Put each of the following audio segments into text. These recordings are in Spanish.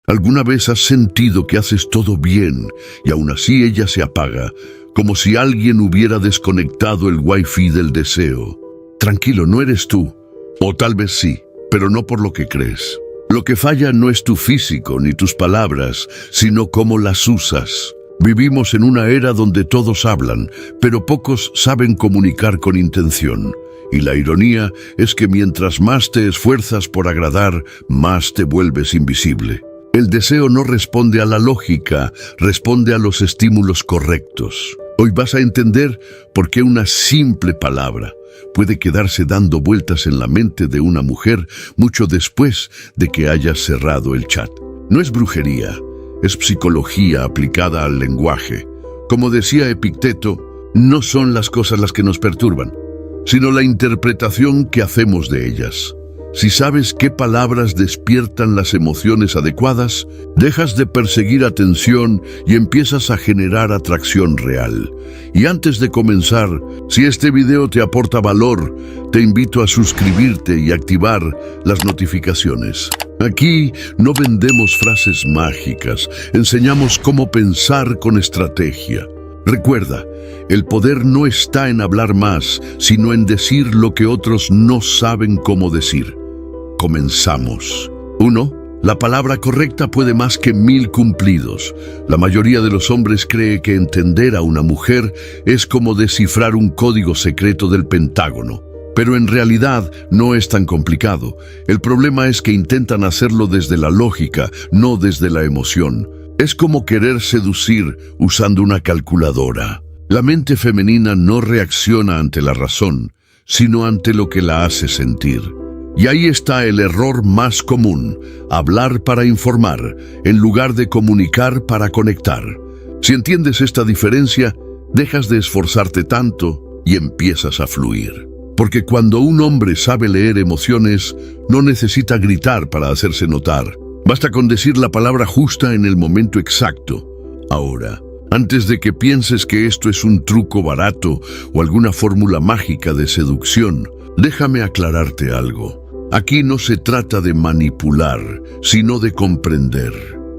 ¿Alguna vez has sentido que haces todo bien y aún así ella se apaga, como si alguien hubiera desconectado el wifi del deseo? Tranquilo, no eres tú. O tal vez sí, pero no por lo que crees. Lo que falla no es tu físico ni tus palabras, sino cómo las usas. Vivimos en una era donde todos hablan, pero pocos saben comunicar con intención. Y la ironía es que mientras más te esfuerzas por agradar, más te vuelves invisible. El deseo no responde a la lógica, responde a los estímulos correctos. Hoy vas a entender por qué una simple palabra puede quedarse dando vueltas en la mente de una mujer mucho después de que hayas cerrado el chat. No es brujería, es psicología aplicada al lenguaje. Como decía Epicteto, no son las cosas las que nos perturban, sino la interpretación que hacemos de ellas. Si sabes qué palabras despiertan las emociones adecuadas, dejas de perseguir atención y empiezas a generar atracción real. Y antes de comenzar, si este video te aporta valor, te invito a suscribirte y activar las notificaciones. Aquí no vendemos frases mágicas, enseñamos cómo pensar con estrategia. Recuerda, el poder no está en hablar más, sino en decir lo que otros no saben cómo decir. Comenzamos. 1. La palabra correcta puede más que 1000 cumplidos. La mayoría de los hombres cree que entender a una mujer es como descifrar un código secreto del Pentágono. Pero en realidad no es tan complicado. El problema es que intentan hacerlo desde la lógica, no desde la emoción. Es como querer seducir usando una calculadora. La mente femenina no reacciona ante la razón, sino ante lo que la hace sentir. Y ahí está el error más común: hablar para informar, en lugar de comunicar para conectar. Si entiendes esta diferencia, dejas de esforzarte tanto y empiezas a fluir. Porque cuando un hombre sabe leer emociones, no necesita gritar para hacerse notar. Basta con decir la palabra justa en el momento exacto. Ahora, antes de que pienses que esto es un truco barato o alguna fórmula mágica de seducción, déjame aclararte algo. Aquí no se trata de manipular, sino de comprender.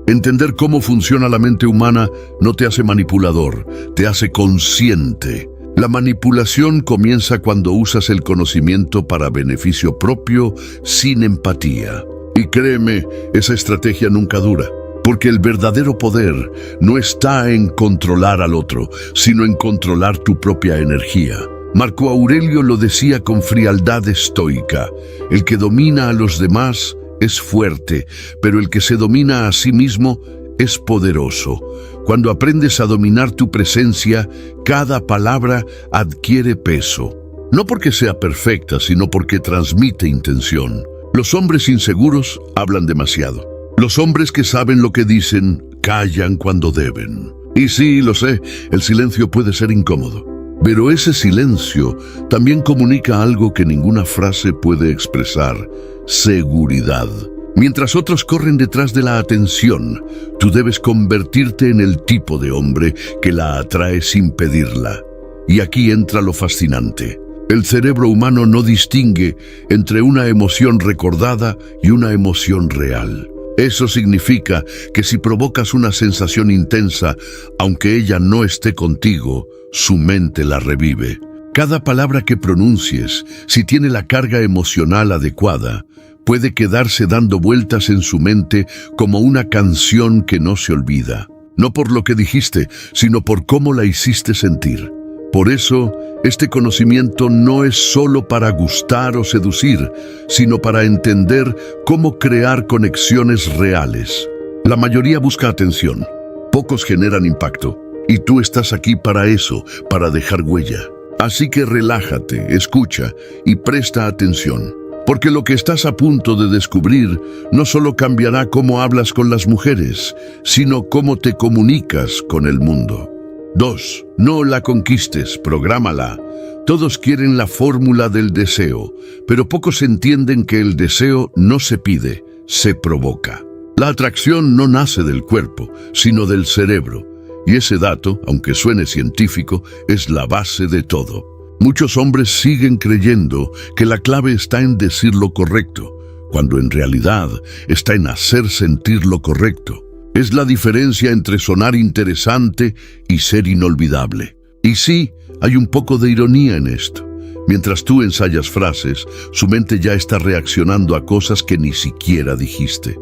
Entender cómo funciona la mente humana no te hace manipulador, te hace consciente. La manipulación comienza cuando usas el conocimiento para beneficio propio, sin empatía. Y créeme, esa estrategia nunca dura, porque el verdadero poder no está en controlar al otro, sino en controlar tu propia energía. Marco Aurelio lo decía con frialdad estoica: el que domina a los demás es fuerte, pero el que se domina a sí mismo es poderoso. Cuando aprendes a dominar tu presencia, cada palabra adquiere peso. No porque sea perfecta, sino porque transmite intención. Los hombres inseguros hablan demasiado. Los hombres que saben lo que dicen, callan cuando deben. Y sí, lo sé, el silencio puede ser incómodo. Pero ese silencio también comunica algo que ninguna frase puede expresar: seguridad. Mientras otros corren detrás de la atención, tú debes convertirte en el tipo de hombre que la atrae sin pedirla. Y aquí entra lo fascinante. El cerebro humano no distingue entre una emoción recordada y una emoción real. Eso significa que si provocas una sensación intensa, aunque ella no esté contigo, su mente la revive. Cada palabra que pronuncies, si tiene la carga emocional adecuada, puede quedarse dando vueltas en su mente como una canción que no se olvida. No por lo que dijiste, sino por cómo la hiciste sentir. Por eso, este conocimiento no es solo para gustar o seducir, sino para entender cómo crear conexiones reales. La mayoría busca atención, pocos generan impacto, y tú estás aquí para eso, para dejar huella. Así que relájate, escucha y presta atención, porque lo que estás a punto de descubrir no solo cambiará cómo hablas con las mujeres, sino cómo te comunicas con el mundo. 2. No la conquistes, prográmala. Todos quieren la fórmula del deseo, pero pocos entienden que el deseo no se pide, se provoca. La atracción no nace del cuerpo, sino del cerebro. Y ese dato, aunque suene científico, es la base de todo. Muchos hombres siguen creyendo que la clave está en decir lo correcto, cuando en realidad está en hacer sentir lo correcto. Es la diferencia entre sonar interesante y ser inolvidable. Y sí, hay un poco de ironía en esto. Mientras tú ensayas frases, su mente ya está reaccionando a cosas que ni siquiera dijiste.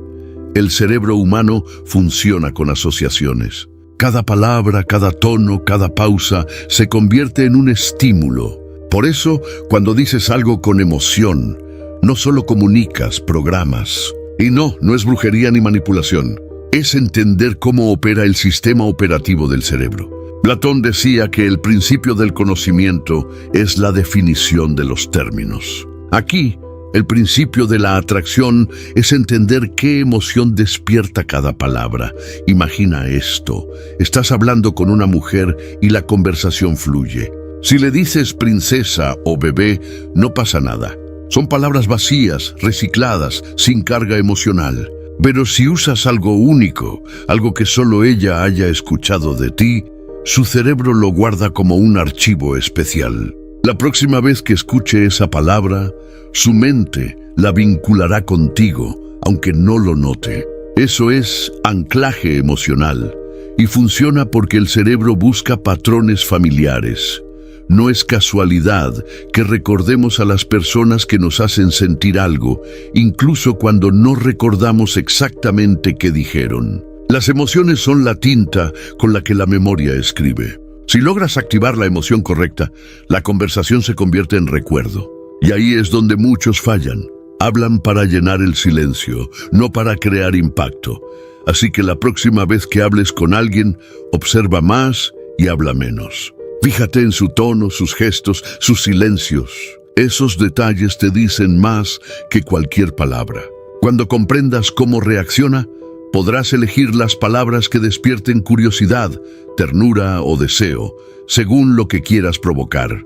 El cerebro humano funciona con asociaciones. Cada palabra, cada tono, cada pausa se convierte en un estímulo. Por eso, cuando dices algo con emoción, no solo comunicas, programas. Y no es brujería ni manipulación. Es entender cómo opera el sistema operativo del cerebro. Platón decía que el principio del conocimiento es la definición de los términos. Aquí, el principio de la atracción es entender qué emoción despierta cada palabra. Imagina esto. Estás hablando con una mujer y la conversación fluye. Si le dices princesa o bebé, no pasa nada. Son palabras vacías, recicladas, sin carga emocional. Pero si usas algo único, algo que solo ella haya escuchado de ti, su cerebro lo guarda como un archivo especial. La próxima vez que escuche esa palabra, su mente la vinculará contigo, aunque no lo note. Eso es anclaje emocional, y funciona porque el cerebro busca patrones familiares. No es casualidad que recordemos a las personas que nos hacen sentir algo, incluso cuando no recordamos exactamente qué dijeron. Las emociones son la tinta con la que la memoria escribe. Si logras activar la emoción correcta, la conversación se convierte en recuerdo. Y ahí es donde muchos fallan. Hablan para llenar el silencio, no para crear impacto. Así que la próxima vez que hables con alguien, observa más y habla menos. Fíjate en su tono, sus gestos, sus silencios. Esos detalles te dicen más que cualquier palabra. Cuando comprendas cómo reacciona, podrás elegir las palabras que despierten curiosidad, ternura o deseo, según lo que quieras provocar.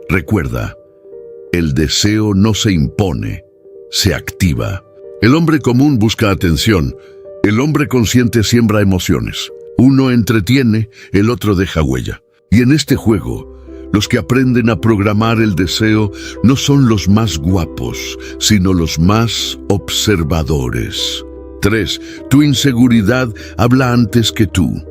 Recuerda, el deseo no se impone, se activa. El hombre común busca atención. El hombre consciente siembra emociones. Uno entretiene, el otro deja huella. Y en este juego, los que aprenden a programar el deseo no son los más guapos, sino los más observadores. 3. Tu inseguridad habla antes que tú.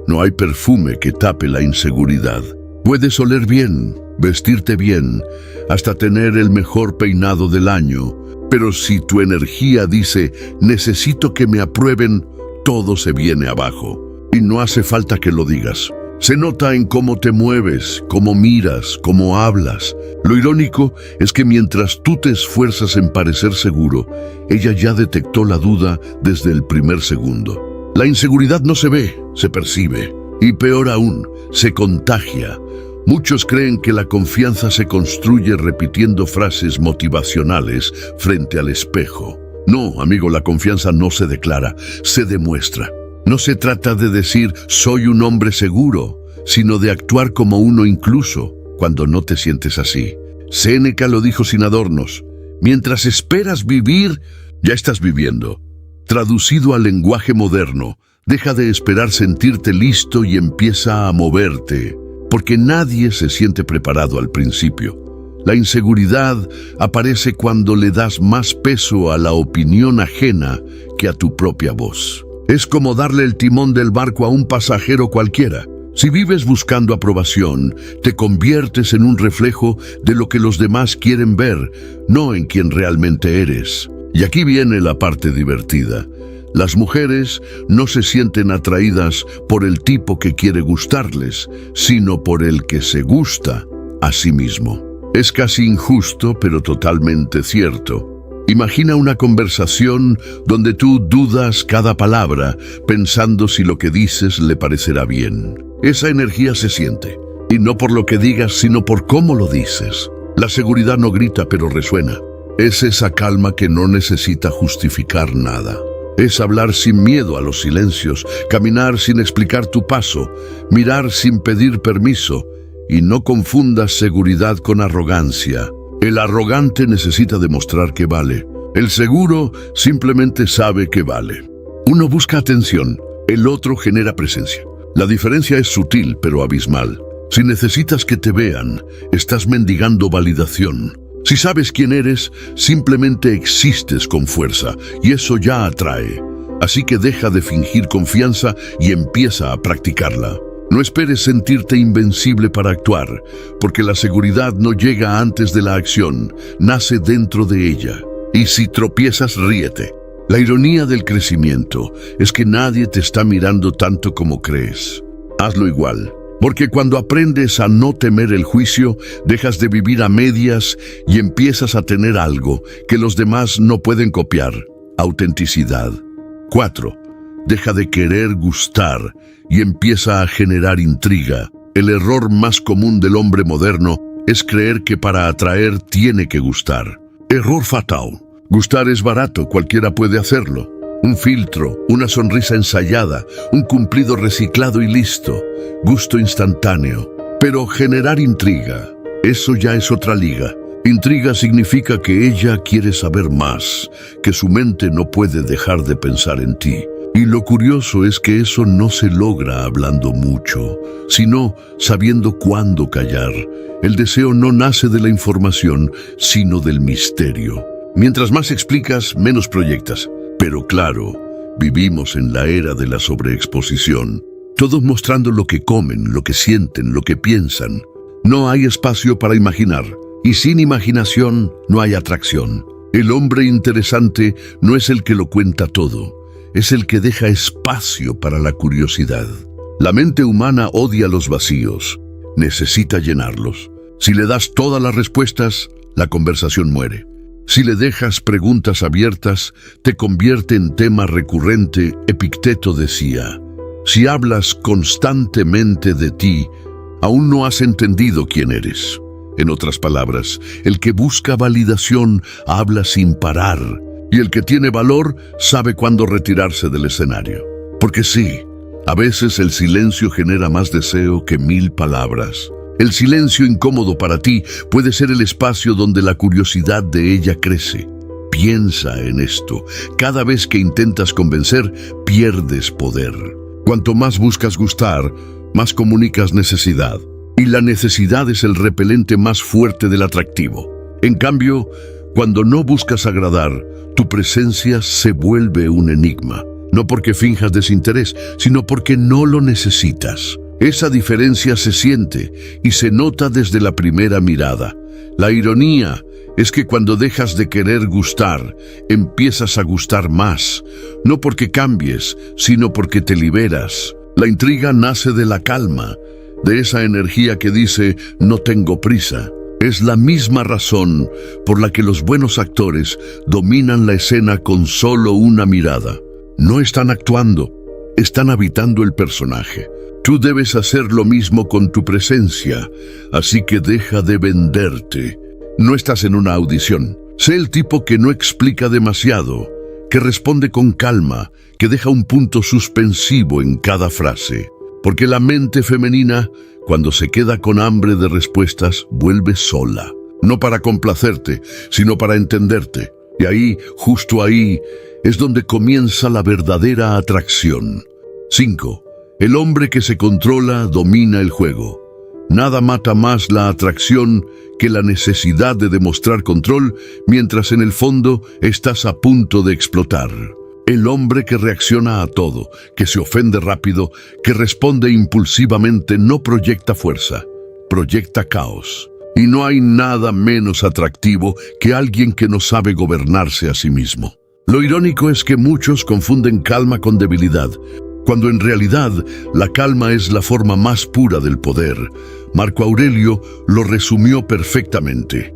No hay perfume que tape la inseguridad. Puedes oler bien, vestirte bien, hasta tener el mejor peinado del año. Pero si tu energía dice, necesito que me aprueben, todo se viene abajo. Y no hace falta que lo digas. Se nota en cómo te mueves, cómo miras, cómo hablas. Lo irónico es que mientras tú te esfuerzas en parecer seguro, ella ya detectó la duda desde el primer segundo. La inseguridad no se ve, se percibe. Y peor aún, se contagia. Muchos creen que la confianza se construye repitiendo frases motivacionales frente al espejo. No, amigo, la confianza no se declara, se demuestra. No se trata de decir soy un hombre seguro, sino de actuar como uno incluso cuando no te sientes así. Séneca lo dijo sin adornos. Mientras esperas vivir, ya estás viviendo. Traducido al lenguaje moderno, deja de esperar sentirte listo y empieza a moverte, porque nadie se siente preparado al principio. La inseguridad aparece cuando le das más peso a la opinión ajena que a tu propia voz. Es como darle el timón del barco a un pasajero cualquiera. Si vives buscando aprobación, te conviertes en un reflejo de lo que los demás quieren ver, no en quien realmente eres. Y aquí viene la parte divertida. Las mujeres no se sienten atraídas por el tipo que quiere gustarles, sino por el que se gusta a sí mismo. Es casi injusto, pero totalmente cierto. Imagina una conversación donde tú dudas cada palabra, pensando si lo que dices le parecerá bien. Esa energía se siente, y no por lo que digas, sino por cómo lo dices. La seguridad no grita, pero resuena. Es esa calma que no necesita justificar nada. Es hablar sin miedo a los silencios, caminar sin explicar tu paso, mirar sin pedir permiso, y no confundas seguridad con arrogancia. El arrogante necesita demostrar que vale. El seguro simplemente sabe que vale. Uno busca atención, el otro genera presencia. La diferencia es sutil pero abismal. Si necesitas que te vean, estás mendigando validación. Si sabes quién eres, simplemente existes con fuerza, y eso ya atrae. Así que deja de fingir confianza y empieza a practicarla. No esperes sentirte invencible para actuar, porque la seguridad no llega antes de la acción, nace dentro de ella. Y si tropiezas, ríete. La ironía del crecimiento es que nadie te está mirando tanto como crees. Hazlo igual, porque cuando aprendes a no temer el juicio, dejas de vivir a medias y empiezas a tener algo que los demás no pueden copiar: autenticidad. 4. Deja de querer gustar y empieza a generar intriga. El error más común del hombre moderno es creer que para atraer tiene que gustar. Error fatal. Gustar es barato, cualquiera puede hacerlo. Un filtro, una sonrisa ensayada, un cumplido reciclado y listo. Gusto instantáneo. Pero generar intriga, eso ya es otra liga. Intriga significa que ella quiere saber más, que su mente no puede dejar de pensar en ti. Y lo curioso es que eso no se logra hablando mucho, sino sabiendo cuándo callar. El deseo no nace de la información, sino del misterio. Mientras más explicas, menos proyectas. Pero claro, vivimos en la era de la sobreexposición. Todos mostrando lo que comen, lo que sienten, lo que piensan. No hay espacio para imaginar. Y sin imaginación no hay atracción. El hombre interesante no es el que lo cuenta todo. Es el que deja espacio para la curiosidad. La mente humana odia los vacíos. Necesita llenarlos. Si le das todas las respuestas, la conversación muere. Si le dejas preguntas abiertas, te convierte en tema recurrente. Epicteto decía: si hablas constantemente de ti, aún no has entendido quién eres. En otras palabras, el que busca validación habla sin parar. Y el que tiene valor sabe cuándo retirarse del escenario. Porque sí, a veces el silencio genera más deseo que 1000 palabras. El silencio incómodo para ti puede ser el espacio donde la curiosidad de ella crece. Piensa en esto. Cada vez que intentas convencer, pierdes poder. Cuanto más buscas gustar, más comunicas necesidad. Y la necesidad es el repelente más fuerte del atractivo. En cambio, cuando no buscas agradar, tu presencia se vuelve un enigma. No porque finjas desinterés, sino porque no lo necesitas. Esa diferencia se siente y se nota desde la primera mirada. La ironía es que cuando dejas de querer gustar, empiezas a gustar más. No porque cambies, sino porque te liberas. La intriga nace de la calma, de esa energía que dice: no tengo prisa. Es la misma razón por la que los buenos actores dominan la escena con solo una mirada. No están actuando, están habitando el personaje. Tú debes hacer lo mismo con tu presencia, así que deja de venderte. No estás en una audición. Sé el tipo que no explica demasiado, que responde con calma, que deja un punto suspensivo en cada frase. Porque la mente femenina, cuando se queda con hambre de respuestas, vuelve sola. No para complacerte, sino para entenderte. Y ahí, justo ahí, es donde comienza la verdadera atracción. 5. El hombre que se controla domina el juego. Nada mata más la atracción que la necesidad de demostrar control mientras en el fondo estás a punto de explotar. El hombre que reacciona a todo, que se ofende rápido, que responde impulsivamente, no proyecta fuerza, proyecta caos. Y no hay nada menos atractivo que alguien que no sabe gobernarse a sí mismo. Lo irónico es que muchos confunden calma con debilidad, cuando en realidad la calma es la forma más pura del poder. Marco Aurelio lo resumió perfectamente.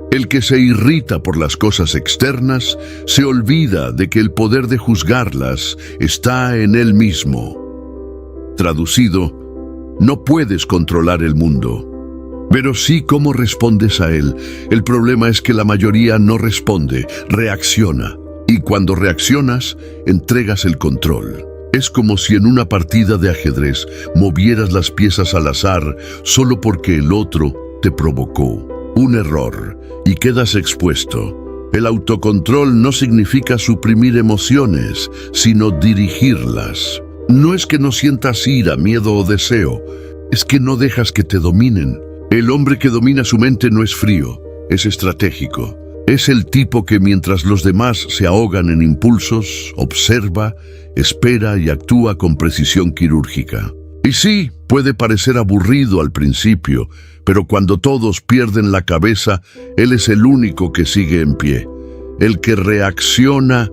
El que se irrita por las cosas externas se olvida de que el poder de juzgarlas está en él mismo. Traducido, no puedes controlar el mundo, pero sí cómo respondes a él. El problema es que la mayoría no responde, reacciona. Y cuando reaccionas, entregas el control. Es como si en una partida de ajedrez movieras las piezas al azar solo porque el otro te provocó. Un error y quedas expuesto. El autocontrol no significa suprimir emociones, sino dirigirlas. No es que no sientas ira, miedo o deseo, es que no dejas que te dominen. El hombre que domina su mente no es frío, es estratégico. Es el tipo que mientras los demás se ahogan en impulsos, observa, espera y actúa con precisión quirúrgica. Y sí, puede parecer aburrido al principio, pero cuando todos pierden la cabeza, él es el único que sigue en pie. El que reacciona,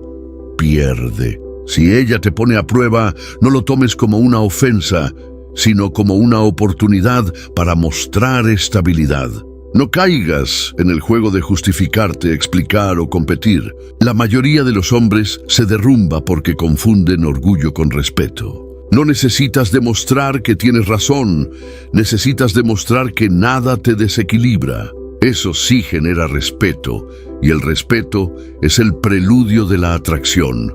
pierde. Si ella te pone a prueba, no lo tomes como una ofensa, sino como una oportunidad para mostrar estabilidad. No caigas en el juego de justificarte, explicar o competir. La mayoría de los hombres se derrumba porque confunden orgullo con respeto. No necesitas demostrar que tienes razón, necesitas demostrar que nada te desequilibra. Eso sí genera respeto, y el respeto es el preludio de la atracción.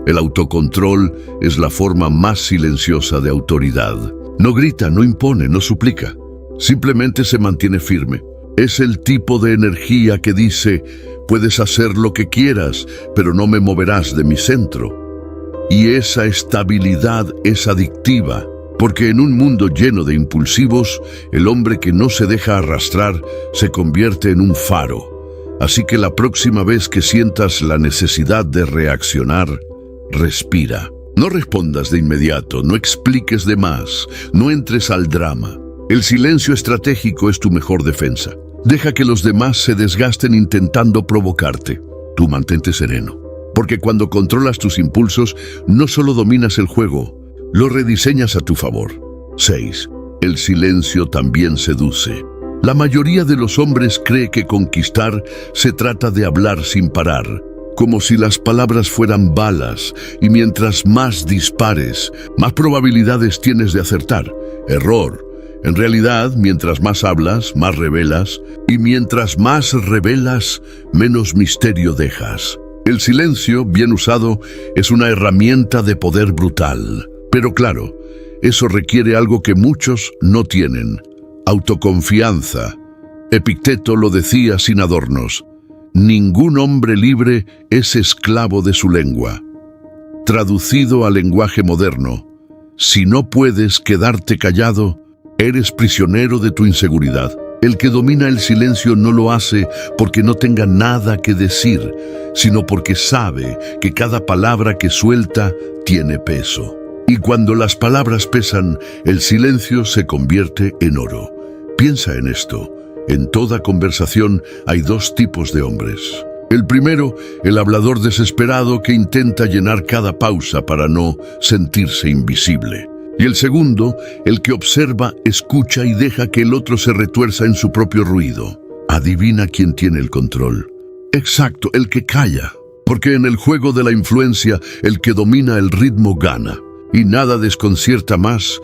El autocontrol es la forma más silenciosa de autoridad. No grita, no impone, no suplica. Simplemente se mantiene firme. Es el tipo de energía que dice, puedes hacer lo que quieras, pero no me moverás de mi centro. Y esa estabilidad es adictiva, porque en un mundo lleno de impulsivos, el hombre que no se deja arrastrar se convierte en un faro. Así que la próxima vez que sientas la necesidad de reaccionar, respira. No respondas de inmediato, no expliques de más, no entres al drama. El silencio estratégico es tu mejor defensa. Deja que los demás se desgasten intentando provocarte. Tú mantente sereno. Porque cuando controlas tus impulsos, no solo dominas el juego, lo rediseñas a tu favor. 6. El silencio también seduce. La mayoría de los hombres cree que conquistar se trata de hablar sin parar, como si las palabras fueran balas, y mientras más dispares, más probabilidades tienes de acertar. Error. En realidad, mientras más hablas, más revelas, y mientras más revelas, menos misterio dejas. El silencio, bien usado, es una herramienta de poder brutal. Pero claro, eso requiere algo que muchos no tienen: autoconfianza. Epicteto lo decía sin adornos: ningún hombre libre es esclavo de su lengua. Traducido al lenguaje moderno, si no puedes quedarte callado, eres prisionero de tu inseguridad. El que domina el silencio no lo hace porque no tenga nada que decir, sino porque sabe que cada palabra que suelta tiene peso. Y cuando las palabras pesan, el silencio se convierte en oro. Piensa en esto. En toda conversación hay dos tipos de hombres. El primero, el hablador desesperado que intenta llenar cada pausa para no sentirse invisible. Y el segundo, el que observa, escucha y deja que el otro se retuerza en su propio ruido. Adivina quién tiene el control. Exacto, el que calla. Porque en el juego de la influencia, el que domina el ritmo gana. Y nada desconcierta más